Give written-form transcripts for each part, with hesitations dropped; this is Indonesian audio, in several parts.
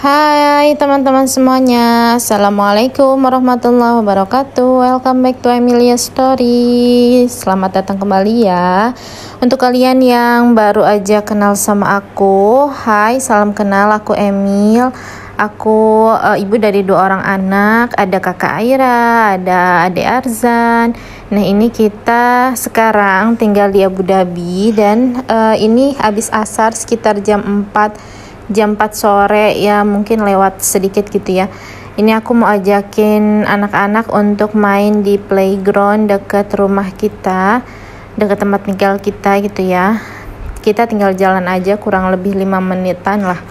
Hai teman-teman semuanya, Assalamualaikum warahmatullahi wabarakatuh. Welcome back to Emilia Story. Selamat datang kembali ya. Untuk kalian yang baru aja kenal sama aku, hai, salam kenal, aku Emil. Aku ibu dari 2 orang anak, ada kakak Aira, ada adik Arzan. Nah, ini kita sekarang tinggal di Abu Dhabi dan ini habis asar sekitar jam 4 sore ya, mungkin lewat sedikit gitu ya. Ini aku mau ajakin anak-anak untuk main di playground dekat rumah kita, dekat tempat tinggal kita gitu ya. Kita tinggal jalan aja, kurang lebih 5 menitan lah.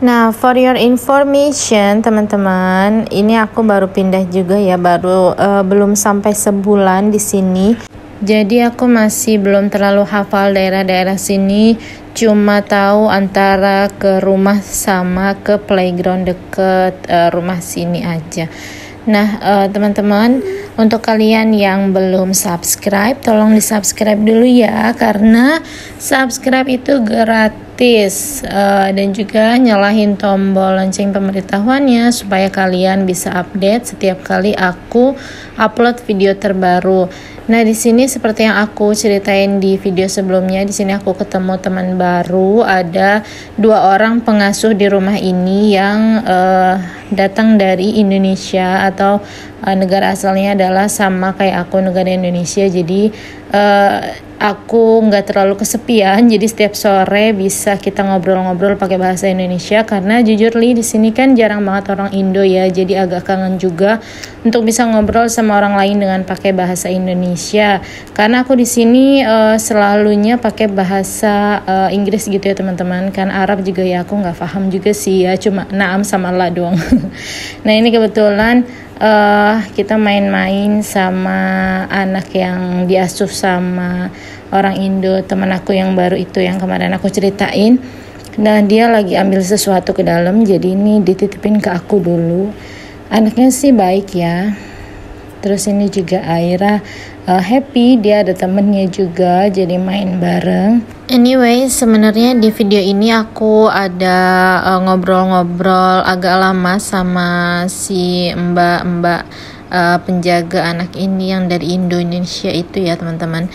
Nah, for your information teman-teman, ini aku baru pindah juga ya, baru belum sampai sebulan di sini. Jadi aku masih belum terlalu hafal daerah-daerah sini, cuma tahu antara ke rumah sama ke playground deket rumah sini aja. Nah, teman-teman, untuk kalian yang belum subscribe, tolong di-subscribe dulu ya, karena subscribe itu gratis, dan juga nyalahin tombol lonceng pemberitahuannya supaya kalian bisa update setiap kali aku upload video terbaru. Nah, di sini seperti yang aku ceritain di video sebelumnya, di sini aku ketemu teman baru, ada 2 orang pengasuh di rumah ini yang datang dari Indonesia atau negara asalnya adalah sama kayak aku, negara Indonesia. Jadi aku nggak terlalu kesepian, jadi setiap sore bisa kita ngobrol-ngobrol pakai bahasa Indonesia, karena jujur di sini kan jarang banget orang Indo ya, jadi agak kangen juga untuk bisa ngobrol sama orang lain dengan pakai bahasa Indonesia. Karena aku di sini selalunya pakai bahasa Inggris gitu ya teman-teman, kan Arab juga ya aku nggak paham juga sih ya, cuma naam sama la doang. Nah, ini kebetulan kita main-main sama anak yang diasuh sama orang Indo, teman aku yang baru itu yang kemarin aku ceritain. Nah, dia lagi ambil sesuatu ke dalam, jadi ini dititipin ke aku dulu. Anaknya sih baik ya. Terus ini juga Aira happy, dia ada temennya juga, jadi main bareng. Anyway, sebenarnya di video ini aku ada ngobrol-ngobrol agak lama sama si mbak penjaga anak ini yang dari Indonesia itu ya teman-teman.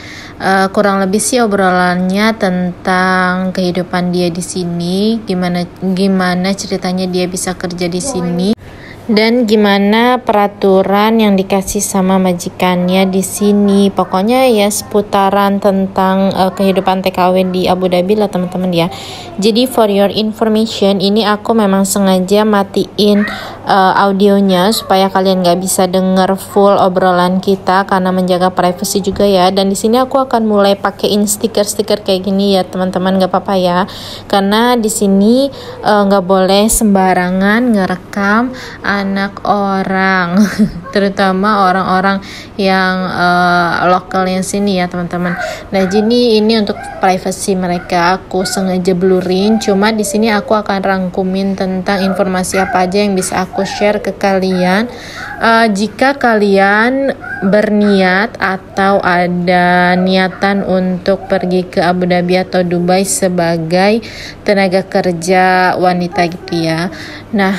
Kurang lebih sih obrolannya tentang kehidupan dia di sini, gimana ceritanya dia bisa kerja di sini, dan gimana peraturan yang dikasih sama majikannya di sini. Pokoknya ya seputaran tentang kehidupan TKW di Abu Dhabi lah teman-teman ya. Jadi for your information, ini aku memang sengaja matiin audionya supaya kalian nggak bisa denger full obrolan kita, karena menjaga privacy juga ya. Dan di sini aku akan mulai pakein stiker-stiker kayak gini ya teman-teman, nggak apa-apa ya, karena di sini nggak boleh sembarangan ngerekam anak orang, terutama orang-orang yang lokalnya sini ya teman-teman. Nah, jadi ini untuk privacy mereka aku sengaja blurin. Cuma di sini aku akan rangkumin tentang informasi apa aja yang bisa aku share ke kalian. Jika kalian berniat atau ada niatan untuk pergi ke Abu Dhabi atau Dubai sebagai tenaga kerja wanita gitu ya. Nah,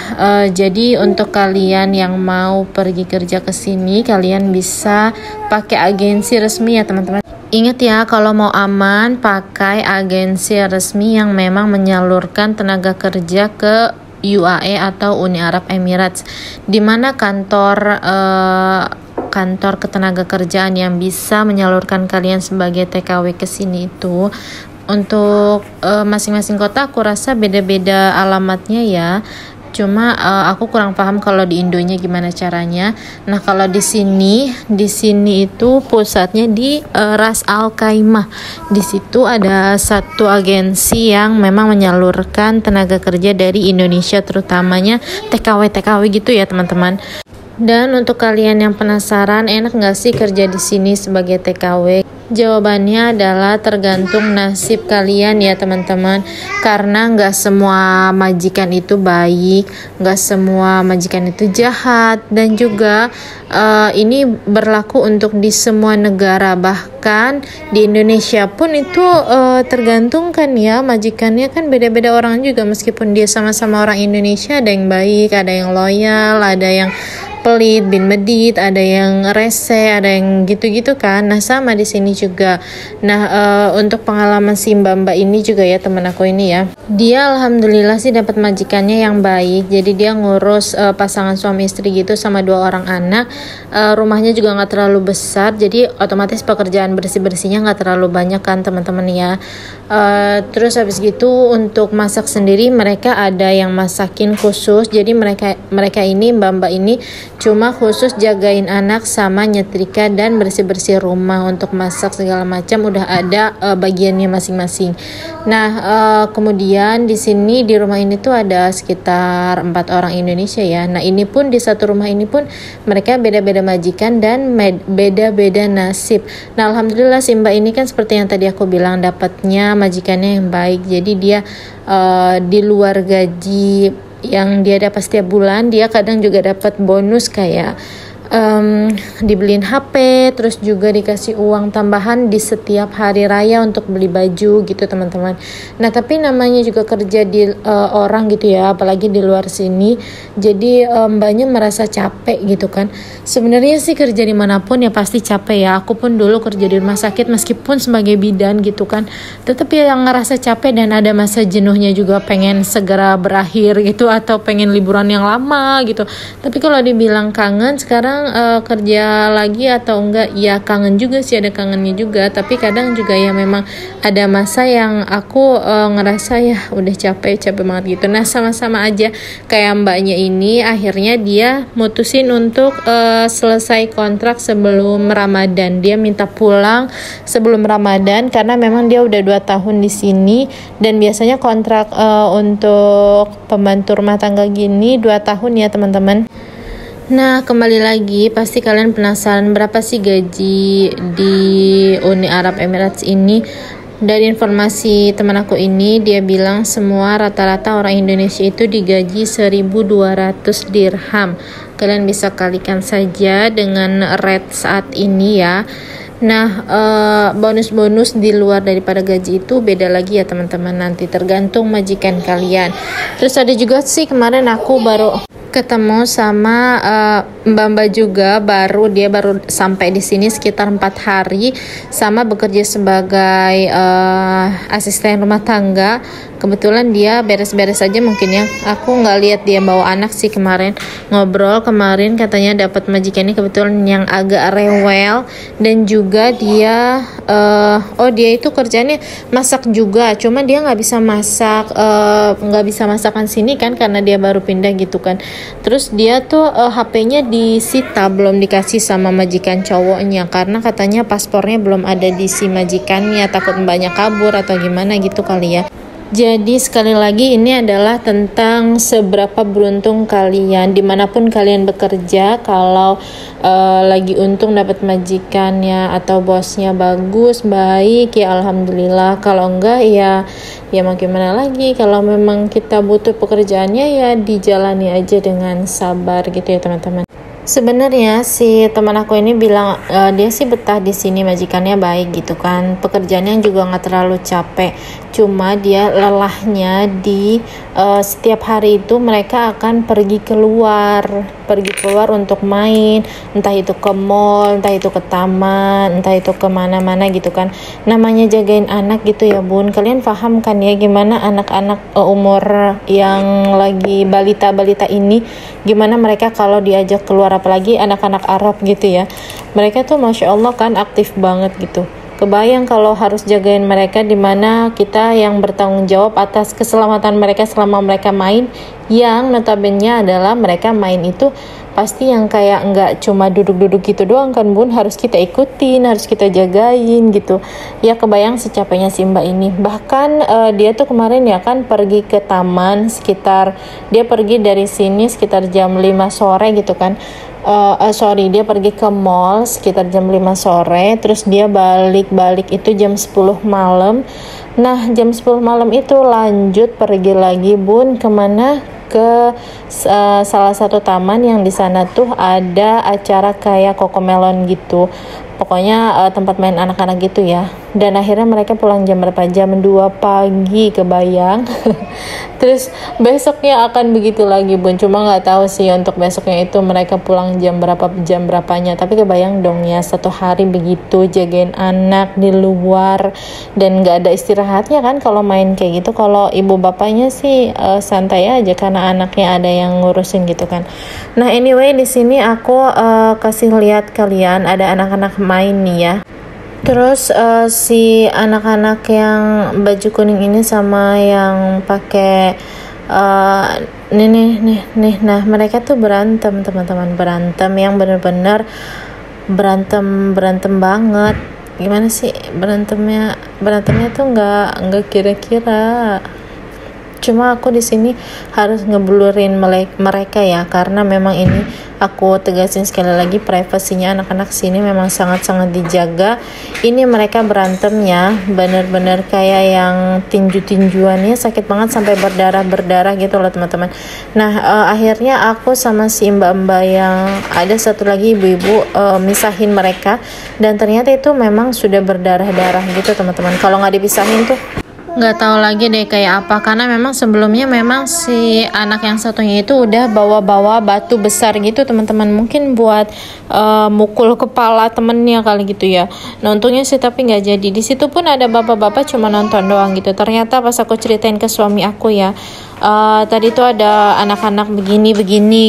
jadi untuk kalian yang mau pergi kerja ke sini, kalian bisa pakai agensi resmi ya teman-teman. Ingat ya, kalau mau aman pakai agensi resmi yang memang menyalurkan tenaga kerja ke UAE atau Uni Arab Emirates, di mana kantor ketenaga kerjaan yang bisa menyalurkan kalian sebagai TKW ke sini itu untuk masing-masing kota aku rasa beda-beda alamatnya ya. Cuma aku kurang paham kalau di Indonya gimana caranya. Nah, kalau di sini itu pusatnya di Ras Al Khaimah. Di situ ada satu agensi yang memang menyalurkan tenaga kerja dari Indonesia, terutamanya TKW gitu ya teman-teman. Dan untuk kalian yang penasaran, enak nggak sih kerja di sini sebagai TKW? Jawabannya adalah tergantung nasib kalian ya teman-teman, karena nggak semua majikan itu baik, nggak semua majikan itu jahat, dan juga ini berlaku untuk di semua negara, bahkan bahkan di Indonesia pun itu tergantung kan ya, majikannya kan beda-beda orang juga, meskipun dia sama-sama orang Indonesia, ada yang baik, ada yang loyal, ada yang pelit, bin medit, ada yang rese, ada yang gitu-gitu kan. Nah sama di sini juga. Nah untuk pengalaman si mbak ini juga ya, temen aku ini ya, dia alhamdulillah sih dapat majikannya yang baik. Jadi dia ngurus pasangan suami istri gitu sama 2 orang anak. Rumahnya juga nggak terlalu besar, jadi otomatis pekerjaan bersih-bersihnya nggak terlalu banyak kan teman-teman ya. Terus habis gitu untuk masak sendiri mereka ada yang masakin khusus. Jadi mereka ini mbak ini cuma khusus jagain anak sama nyetrika dan bersih-bersih rumah. Untuk masak segala macam udah ada bagiannya masing-masing. Nah kemudian di sini di rumah ini tuh ada sekitar 4 orang Indonesia ya. Nah ini pun di satu rumah ini pun mereka beda-beda majikan dan beda-beda nasib. Nah alhamdulillah si mbak ini kan seperti yang tadi aku bilang, dapatnya majikannya yang baik. Jadi dia di luar gaji yang dia dapat setiap bulan, dia kadang juga dapat bonus kayak dibeliin HP, terus juga dikasih uang tambahan di setiap hari raya untuk beli baju gitu teman-teman. Nah tapi namanya juga kerja di orang gitu ya, apalagi di luar sini, jadi mbaknya merasa capek gitu kan. Sebenarnya sih kerja dimanapun ya pasti capek ya. Aku pun dulu kerja di rumah sakit meskipun sebagai bidan gitu kan, tetap ya yang ngerasa capek dan ada masa jenuhnya juga, pengen segera berakhir gitu atau pengen liburan yang lama gitu. Tapi kalau dibilang kangen sekarang kerja lagi atau enggak, ya kangen juga sih, ada kangennya juga. Tapi kadang juga ya memang ada masa yang aku ngerasa ya udah capek banget gitu. Nah sama-sama aja kayak mbaknya ini, akhirnya dia mutusin untuk selesai kontrak sebelum Ramadan. Dia minta pulang sebelum Ramadan karena memang dia udah 2 tahun di sini, dan biasanya kontrak untuk pembantu rumah tangga gini 2 tahun ya teman-teman. Nah kembali lagi, pasti kalian penasaran berapa sih gaji di Uni Arab Emirates ini. Dari informasi teman aku ini, dia bilang semua rata-rata orang Indonesia itu digaji 1.200 dirham. Kalian bisa kalikan saja dengan rate saat ini ya. Nah bonus-bonus di luar daripada gaji itu beda lagi ya teman-teman, nanti tergantung majikan kalian. Terus ada juga sih kemarin aku baru ketemu sama mbak juga, dia baru sampai di sini sekitar 4 hari, sama bekerja sebagai asisten rumah tangga. Kebetulan dia beres-beres aja mungkin ya, aku nggak lihat dia bawa anak sih. Kemarin ngobrol katanya dapat majikannya kebetulan yang agak rewel, dan juga dia dia itu kerjanya masak juga, cuma dia nggak bisa masakan sini kan karena dia baru pindah gitu kan. Terus dia tuh HP-nya disita, belum dikasih sama majikan cowoknya karena katanya paspornya belum ada di si majikannya, takut mbaknya kabur atau gimana gitu kali ya. Jadi sekali lagi ini adalah tentang seberapa beruntung kalian dimanapun kalian bekerja. Kalau lagi untung dapat majikannya atau bosnya bagus, baik ya alhamdulillah. Kalau enggak ya mau gimana lagi. Kalau memang kita butuh pekerjaannya ya dijalani aja dengan sabar gitu ya teman-teman. Sebenarnya si teman aku ini bilang dia sih betah di sini, majikannya baik gitu kan, pekerjaannya juga nggak terlalu capek, cuma dia lelahnya di setiap hari itu mereka akan pergi keluar untuk main, entah itu ke mall, entah itu ke taman, entah itu kemana-mana gitu kan. Namanya jagain anak gitu ya bun, kalian paham kan ya gimana anak-anak umur yang lagi balita ini, gimana mereka kalau diajak keluar, apalagi anak-anak Arab gitu ya, mereka tuh Masya Allah kan aktif banget gitu. Kebayang kalau harus jagain mereka, dimana kita yang bertanggung jawab atas keselamatan mereka selama mereka main, yang notabene adalah mereka main itu pasti yang kayak nggak cuma duduk-duduk gitu doang kan bun, harus kita ikutin, harus kita jagain gitu ya. Kebayang secapeknya si mbak ini. Bahkan dia tuh kemarin ya kan pergi ke taman sekitar, dia pergi dari sini sekitar jam 5 sore gitu kan. Dia pergi ke mall sekitar jam 5 sore, terus dia balik itu jam 10 malam. Nah jam 10 malam itu lanjut pergi lagi bun, kemana? Ke salah satu taman yang di sana tuh ada acara kayak Cocomelon gitu. pokoknya tempat main anak-anak gitu ya. Dan akhirnya mereka pulang jam berapa? Jam 2 pagi, kebayang. Terus besoknya akan begitu lagi Bun, cuma nggak tahu sih untuk besoknya itu mereka pulang jam berapanya. Tapi kebayang dong ya, satu hari begitu jagain anak di luar dan nggak ada istirahatnya kan kalau main kayak gitu. Kalau ibu bapaknya sih santai aja karena anaknya ada yang ngurusin gitu kan. Nah anyway, di sini aku kasih lihat kalian ada anak-anak main nih ya. Terus si anak-anak yang baju kuning ini sama yang pakai nih, nah mereka tuh berantem teman-teman, berantem yang bener-bener berantem banget. Gimana sih berantemnya tuh nggak kira-kira. Cuma aku di sini harus ngeblurin mereka ya, karena memang ini aku tegasin sekali lagi, privasinya anak-anak sini memang sangat-sangat dijaga. Ini mereka berantemnya bener-bener kayak yang tinju-tinjuannya sakit banget sampai berdarah gitu loh teman-teman. Nah akhirnya aku sama si mbak-mbak yang ada satu lagi ibu-ibu misahin mereka, dan ternyata itu memang sudah berdarah-darah gitu teman-teman. Kalau nggak dipisahin tuh nggak tahu lagi deh kayak apa, karena memang sebelumnya memang si anak yang satunya itu udah bawa-bawa batu besar gitu teman-teman, mungkin buat mukul kepala temennya kali gitu ya. Nah untungnya sih tapi nggak jadi. Di situ pun ada bapak-bapak cuma nonton doang gitu. Ternyata pas aku ceritain ke suami aku ya, tadi tuh ada anak-anak begini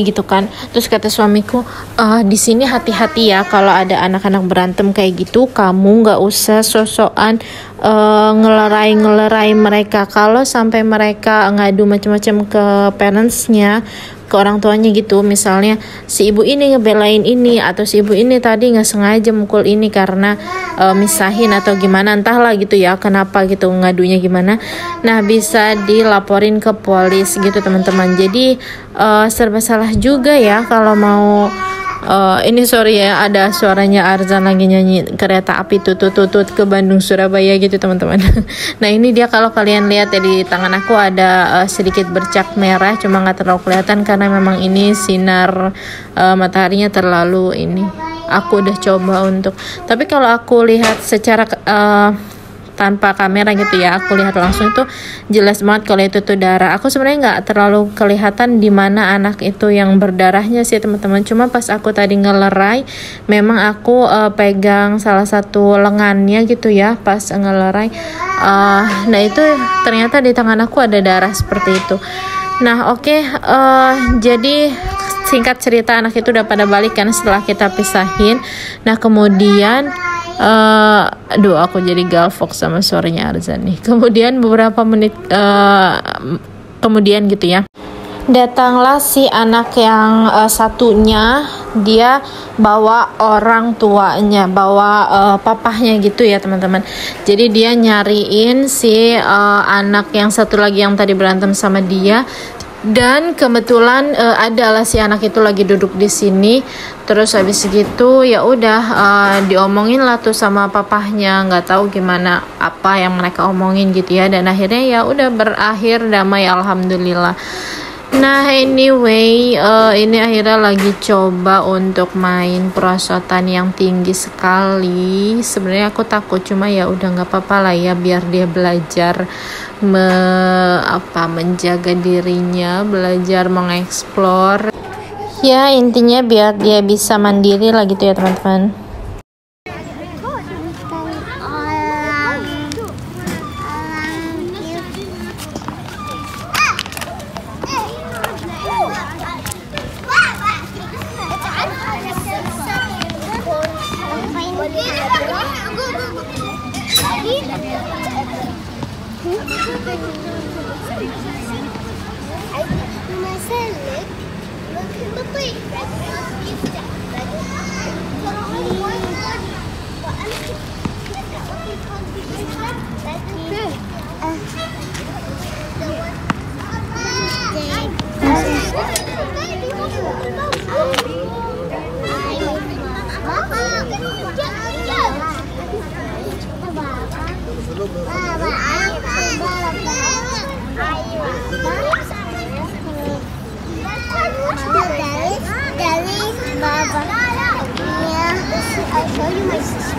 gitu kan. Terus kata suamiku, di sini hati-hati ya kalau ada anak-anak berantem kayak gitu, kamu nggak usah sosokan ngelerai mereka. Kalau sampai mereka ngadu macam-macam ke parentsnya, ke orang tuanya gitu, misalnya si ibu ini ngebelain ini atau si ibu ini tadi nggak sengaja mukul ini karena misahin atau gimana, entahlah gitu ya kenapa gitu ngadunya gimana. Nah bisa dilaporin ke polis gitu teman-teman. Jadi serba salah juga ya kalau mau ini sorry ya, ada suaranya Arzan lagi nyanyi kereta api tutut ke Bandung Surabaya gitu teman-teman. Nah ini dia, kalau kalian lihat ya di tangan aku ada sedikit bercak merah, cuma nggak terlalu kelihatan karena memang ini sinar mataharinya terlalu ini. Aku udah coba untuk, tapi kalau aku lihat secara tanpa kamera gitu ya, aku lihat langsung itu jelas banget kalau itu tuh darah. Aku sebenarnya nggak terlalu kelihatan di mana anak itu yang berdarahnya sih teman-teman. Cuma pas aku tadi ngelerai, memang aku pegang salah satu lengannya gitu ya pas ngelerai. Nah itu ternyata di tangan aku ada darah seperti itu. Nah oke, jadi singkat cerita anak itu udah pada balik kan setelah kita pisahin. Nah kemudian aduh aku jadi galvok sama suaranya Arzan nih. Kemudian beberapa menit kemudian gitu ya, datanglah si anak yang satunya, dia bawa orang tuanya, bawa papahnya gitu ya teman-teman. Jadi dia nyariin si anak yang satu lagi yang tadi berantem sama dia. Dan kebetulan adalah si anak itu lagi duduk di sini. Terus habis gitu ya udah diomongin lah tuh sama papahnya, nggak tahu gimana apa yang mereka omongin gitu ya. Dan akhirnya ya udah berakhir damai, alhamdulillah. Nah anyway, ini akhirnya lagi coba untuk main perosotan yang tinggi sekali. Sebenarnya aku takut, cuma ya udah nggak apa-apa lah ya, biar dia belajar menjaga dirinya, belajar mengeksplor. Ya intinya biar dia bisa mandiri lah gitu ya teman-teman. I'll show you my sister.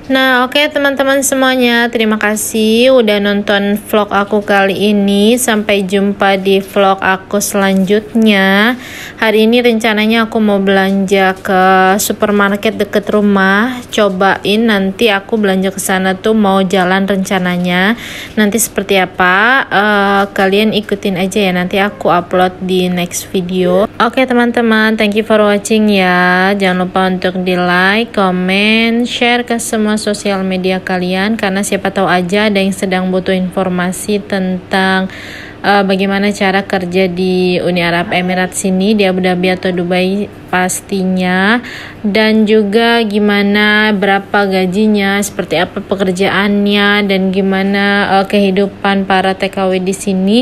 Nah, oke teman-teman semuanya, terima kasih udah nonton vlog aku kali ini. Sampai jumpa di vlog aku selanjutnya. Hari ini rencananya aku mau belanja ke supermarket deket rumah. Cobain nanti aku belanja ke sana tuh mau jalan rencananya. Nanti seperti apa? Kalian ikutin aja ya. Nanti aku upload di next video. Oke teman-teman, thank you for watching ya. Jangan lupa untuk di like, comment, share ke semua sosial media kalian, karena siapa tahu aja ada yang sedang butuh informasi tentang bagaimana cara kerja di Uni Arab Emirates sini, di Abu Dhabi atau Dubai pastinya, dan juga gimana berapa gajinya, seperti apa pekerjaannya, dan gimana kehidupan para TKW di sini.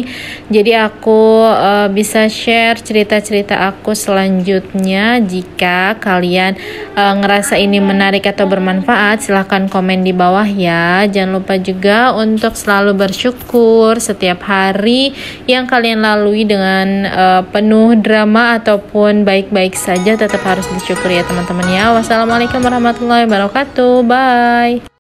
Jadi aku bisa share cerita-cerita aku selanjutnya. Jika kalian ngerasa ini menarik atau bermanfaat, silahkan komen di bawah ya. Jangan lupa juga untuk selalu bersyukur setiap hari yang kalian lalui dengan penuh drama ataupun baik-baik saja, tetap harus disyukuri ya teman-teman ya. Wassalamualaikum warahmatullahi wabarakatuh. Bye.